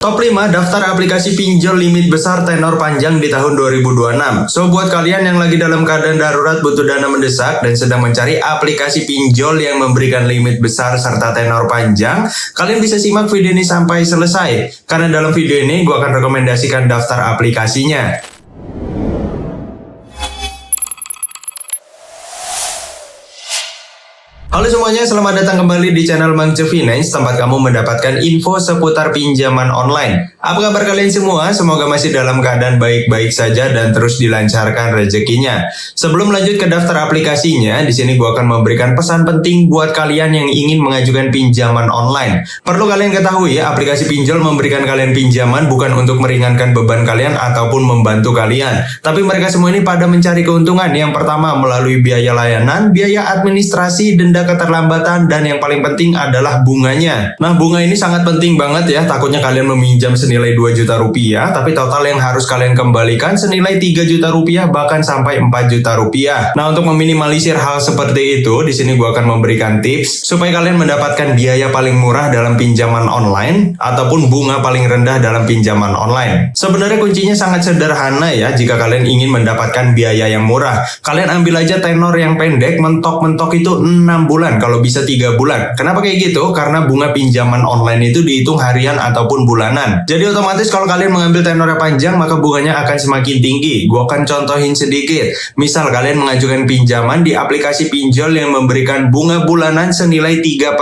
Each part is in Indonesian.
Top 5 daftar aplikasi pinjol limit besar tenor panjang di tahun 2026. So, buat kalian yang lagi dalam keadaan darurat butuh dana mendesak dan sedang mencari aplikasi pinjol yang memberikan limit besar serta tenor panjang, kalian bisa simak video ini sampai selesai. Karena dalam video ini gue akan rekomendasikan daftar aplikasinya. Halo semuanya, selamat datang kembali di channel Mang Ce Finance, tempat kamu mendapatkan info seputar pinjaman online. Apa kabar kalian semua? Semoga masih dalam keadaan baik-baik saja dan terus dilancarkan rezekinya. Sebelum lanjut ke daftar aplikasinya, di sini gue akan memberikan pesan penting buat kalian yang ingin mengajukan pinjaman online. Perlu kalian ketahui ya, aplikasi pinjol memberikan kalian pinjaman bukan untuk meringankan beban kalian ataupun membantu kalian. Tapi mereka semua ini pada mencari keuntungan. Yang pertama melalui biaya layanan, biaya administrasi, denda keterlambatan, dan yang paling penting adalah bunganya. Nah, bunga ini sangat penting banget ya. Takutnya kalian meminjam senilai 2 juta rupiah, tapi total yang harus kalian kembalikan senilai 3 juta rupiah bahkan sampai 4 juta rupiah. Nah, untuk meminimalisir hal seperti itu, di sini gua akan memberikan tips supaya kalian mendapatkan biaya paling murah dalam pinjaman online ataupun bunga paling rendah dalam pinjaman online. Sebenarnya kuncinya sangat sederhana ya. Jika kalian ingin mendapatkan biaya yang murah, kalian ambil aja tenor yang pendek, mentok-mentok itu 6 bulan, kalau bisa 3 bulan. Kenapa kayak gitu? Karena bunga pinjaman online itu dihitung harian ataupun bulanan. Jadi otomatis kalau kalian mengambil tenor yang panjang, maka bunganya akan semakin tinggi. Gua akan contohin sedikit. Misal kalian mengajukan pinjaman di aplikasi pinjol yang memberikan bunga bulanan senilai 3%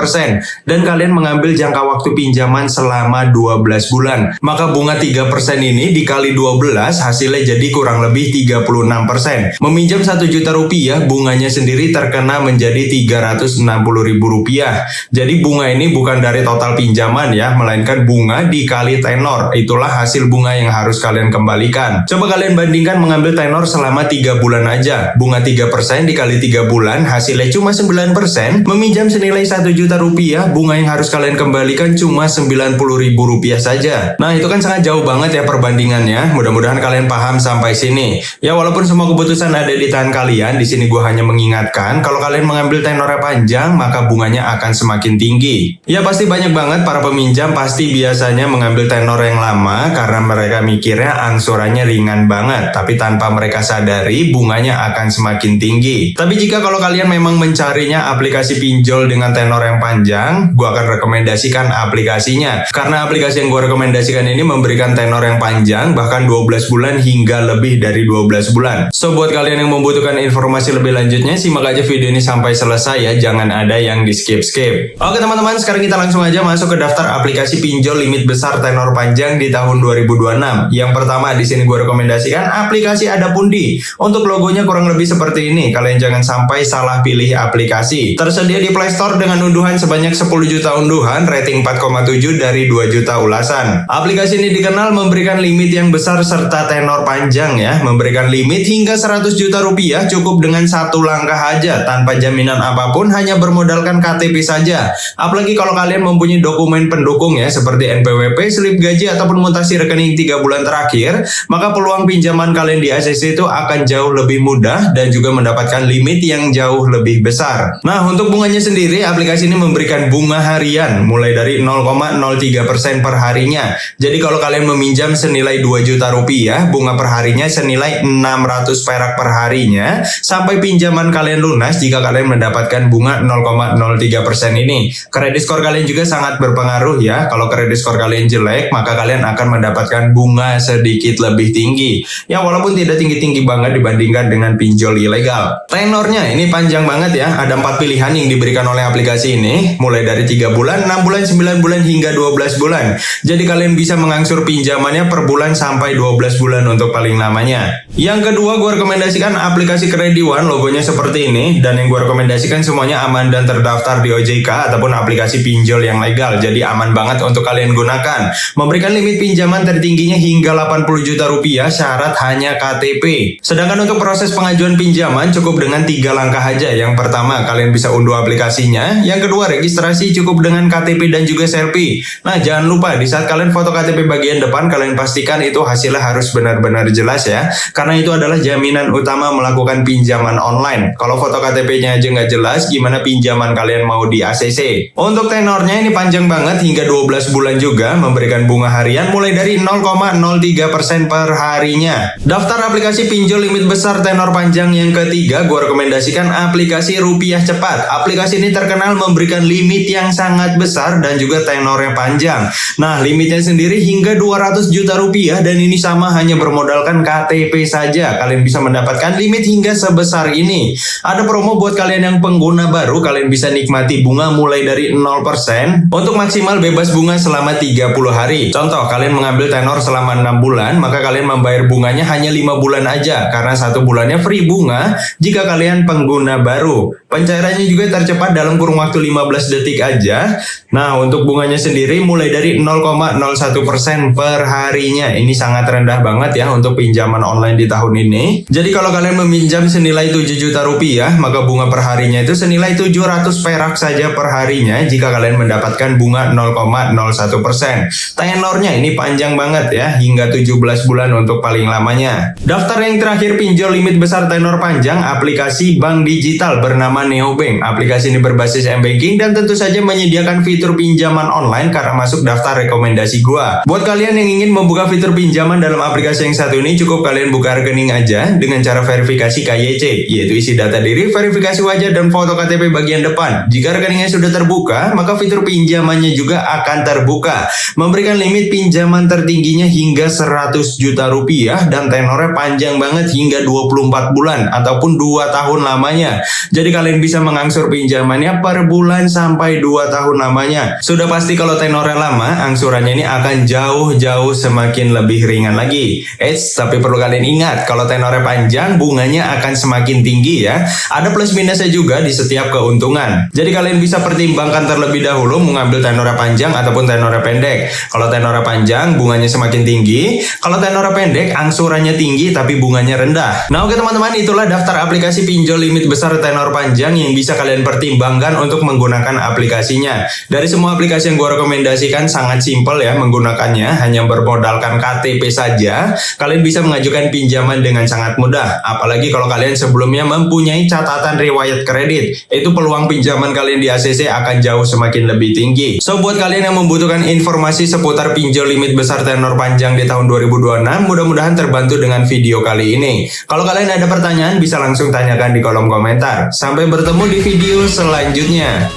dan kalian mengambil jangka waktu pinjaman selama 12 bulan. Maka bunga 3% ini dikali 12 hasilnya jadi kurang lebih 36%. Meminjam 1 juta rupiah, bunganya sendiri terkena menjadi 360.000 rupiah. Jadi bunga ini bukan dari total pinjaman ya, melainkan bunga dikali tenor. Itulah hasil bunga yang harus kalian kembalikan. Coba kalian bandingkan mengambil tenor selama 3 bulan aja. Bunga 3% dikali 3 bulan hasilnya cuma 9%. Meminjam senilai 1 juta rupiah, bunga yang harus kalian kembalikan cuma 90.000 rupiah saja. Nah, itu kan sangat jauh banget ya perbandingannya. Mudah-mudahan kalian paham sampai sini. Ya, walaupun semua keputusan ada di tangan kalian, di sini gue hanya mengingatkan kalau kalian mengambil tenornya panjang, maka bunganya akan semakin tinggi. Ya, pasti banyak banget para peminjam pasti biasanya mengambil tenor yang lama karena mereka mikirnya angsurannya ringan banget, tapi tanpa mereka sadari bunganya akan semakin tinggi. Tapi jika kalau kalian memang mencarinya aplikasi pinjol dengan tenor yang panjang, gua akan rekomendasikan aplikasinya. Karena aplikasi yang gua rekomendasikan ini memberikan tenor yang panjang, bahkan 12 bulan hingga lebih dari 12 bulan. So, buat kalian yang membutuhkan informasi lebih lanjutnya, simak aja video ini sampai selesai ya, jangan ada yang di skip-skip. Oke teman-teman, sekarang kita langsung aja masuk ke daftar aplikasi pinjol limit besar tenor panjang di tahun 2026. Yang pertama di sini gue rekomendasikan aplikasi Adapundi. Untuk logonya kurang lebih seperti ini. Kalian jangan sampai salah pilih aplikasi. Tersedia di Play Store dengan unduhan sebanyak 10 juta unduhan, rating 4,7 dari 2 juta ulasan. Aplikasi ini dikenal memberikan limit yang besar serta tenor panjang ya. Memberikan limit hingga 100 juta rupiah cukup dengan satu langkah aja tanpa jaminan apapun, hanya bermodalkan KTP saja. Apalagi kalau kalian mempunyai dokumen pendukung ya, seperti NPWP, slip gaji, ataupun mutasi rekening 3 bulan terakhir, maka peluang pinjaman kalian di ACC itu akan jauh lebih mudah dan juga mendapatkan limit yang jauh lebih besar. Nah, untuk bunganya sendiri, aplikasi ini memberikan bunga harian mulai dari 0,03% per harinya. Jadi kalau kalian meminjam senilai 2 juta rupiah, bunga per harinya senilai 600 perak per harinya sampai pinjaman kalian lunas jika kalian mendapatkan bunga 0,03% ini. Kredit skor kalian juga sangat berpengaruh ya. Kalau kredit skor kalian jelek, maka kalian akan mendapatkan bunga sedikit lebih tinggi. Ya, walaupun tidak tinggi-tinggi banget dibandingkan dengan pinjol ilegal. Tenornya ini panjang banget ya. Ada 4 pilihan yang diberikan oleh aplikasi ini. Mulai dari 3 bulan, 6 bulan, 9 bulan, hingga 12 bulan. Jadi kalian bisa mengangsur pinjamannya per bulan sampai 12 bulan untuk paling lamanya. Yang kedua, gue rekomendasikan aplikasi Kredi One. Logonya seperti ini. Dan yang gue rekomendasikan semuanya aman dan terdaftar di OJK ataupun aplikasi pinjol yang legal. Jadi aman banget untuk kalian gunakan. Memberikan limit pinjaman tertingginya hingga 80 juta rupiah, syarat hanya KTP. Sedangkan untuk proses pengajuan pinjaman cukup dengan 3 langkah aja. Yang pertama, kalian bisa unduh aplikasinya. Yang kedua, registrasi cukup dengan KTP dan juga selfie. Nah, jangan lupa di saat kalian foto KTP bagian depan, kalian pastikan itu hasilnya harus benar-benar jelas ya. Karena itu adalah jaminan utama melakukan pinjaman online. Kalau foto KTP-nya aja nggak jelas, gimana pinjaman kalian mau di ACC? Untuk tenornya ini panjang banget hingga 12 bulan juga, memberikan bunga bunga harian mulai dari 0,03% per harinya. Daftar aplikasi pinjol limit besar tenor panjang yang ketiga, gue rekomendasikan aplikasi Rupiah Cepat. Aplikasi ini terkenal memberikan limit yang sangat besar dan juga tenornya panjang. Nah, limitnya sendiri hingga 200 juta rupiah dan ini sama hanya bermodalkan KTP saja. Kalian bisa mendapatkan limit hingga sebesar ini. Ada promo buat kalian yang pengguna baru, kalian bisa nikmati bunga mulai dari 0% untuk maksimal bebas bunga selama 30 hari. Contoh, kalian mengambil tenor selama 6 bulan, maka kalian membayar bunganya hanya 5 bulan aja karena 1 bulannya free bunga jika kalian pengguna baru. Pencairannya juga tercepat dalam kurun waktu 15 detik aja. Nah, untuk bunganya sendiri mulai dari 0,01% per harinya. Ini sangat rendah banget ya untuk pinjaman online di tahun ini. Jadi kalau kalian meminjam senilai 7 juta rupiah, maka bunga per harinya itu senilai 700 perak saja per harinya jika kalian mendapatkan bunga 0,01%. Tenornya ini panjang banget ya, hingga 17 bulan untuk paling lamanya. Daftar yang terakhir pinjol limit besar tenor panjang, aplikasi bank digital bernama Neobank. Aplikasi ini berbasis m-banking dan tentu saja menyediakan fitur pinjaman online karena masuk daftar rekomendasi gua. Buat kalian yang ingin membuka fitur pinjaman dalam aplikasi yang satu ini, cukup kalian buka rekening aja dengan cara verifikasi KYC, yaitu isi data diri, verifikasi wajah, dan foto KTP bagian depan. Jika rekeningnya sudah terbuka, maka fitur pinjamannya juga akan terbuka, memberikan limit pinjaman tertingginya hingga 100 juta rupiah dan tenornya panjang banget hingga 24 bulan ataupun 2 tahun lamanya. Jadi kalian bisa mengangsur pinjamannya per bulan sampai 2 tahun lamanya. Sudah pasti kalau tenornya lama, angsurannya ini akan jauh-jauh semakin lebih ringan lagi. Tapi perlu kalian ingat, kalau tenornya panjang, bunganya akan semakin tinggi ya. Ada plus minusnya juga di setiap keuntungan. Jadi kalian bisa pertimbangkan terlebih dahulu mengambil tenornya panjang ataupun tenornya pendek. Kalau tenornya panjang, bunganya semakin tinggi. Kalau tenornya pendek, angsurannya tinggi tapi bunganya rendah. Nah, oke teman-teman, itulah daftar aplikasi pinjol limit besar tenor panjang yang bisa kalian pertimbangkan untuk menggunakan aplikasinya. Dari semua aplikasi yang gue rekomendasikan sangat simpel ya menggunakannya, hanya bermodalkan KTP saja. Kalian bisa mengajukan pinjaman dengan sangat mudah. Apalagi kalau kalian sebelumnya mempunyai catatan riwayat kredit, itu peluang pinjaman kalian di ACC akan jauh semakin lebih tinggi. So, buat kalian yang membutuhkan informasi seputar pinjol limit besar tenor panjang di tahun 2026, mudah-mudahan terbantu dengan video kali ini. Kalau kalian ada pertanyaan, bisa langsung tanyakan di kolom komentar. Sampai bertemu di video selanjutnya.